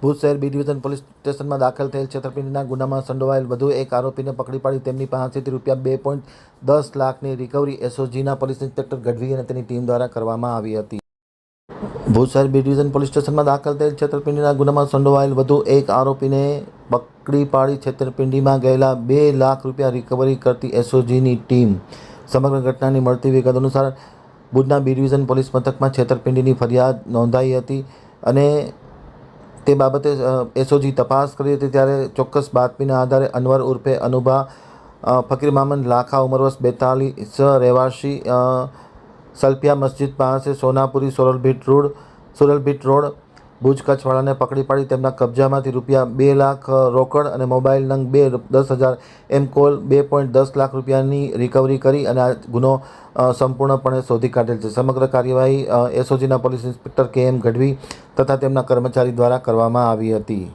ભુજ શહેર B division police સ્ટેશનમાં દાખલ થયેલ છેતરપિંડીના ગુનામાં સંડોવાયેલ વધુ એક આરોપીને પકડી પાડી તેમની પાસેથી ₹2.10 લાખની રિકવરી એસઓજીના પોલીસ ઇન્સ્પેક્ટર ગઢવી અને તેની ટીમ દ્વારા કરવામાં આવી હતી. ભુજ શહેર બી ડિવિઝન પોલીસ સ્ટેશનમાં દાખલ થયેલ છેતરપિંડીના ગુનામાં સંડોવાયેલ વધુ એક આરોપીને પકડી પાડી છેતરપિંડીમાં ગયેલા ₹2 લાખ રિકવરી કરતી એસઓજીની ટીમ. સમગ્ર ઘટનાની મળતી વિગત અનુસાર ભુજના બી ડિવિઝન પોલીસ મથકમાં છેતરપિંડીની ફરિયાદ નોંધાઈ હતી અને તે બાબતે એસઓજી તપાસ કરી હતી. ત્યારે ચોક્કસ બાતમીના આધારે અનવર ઉર્ફે અનુભા ફકીર મામદ લાખા ઉંમર વર્ષ 42 રહેવાસી સલ્ફિયા મસ્જિદ પાસે સોનાપુરી સોરલભીટ રોડ ભુજ કચ્છવાળાને પકડી પાડી તેમના કબજામાંથી ₹2 લાખ રોકડ અને મોબાઈલ નંગ 10,000 એમ કોલ ₹2.10 લાખ રિકવરી કરી અને આ ગુનો સંપૂર્ણપણે શોધી કાઢેલ છે. સમગ્ર કાર્યવાહી એસઓજીના પોલીસ ઇન્સ્પેક્ટર KM ગઢવી તથા તેમના કર્મચારી દ્વારા કરવામાં આવી હતી.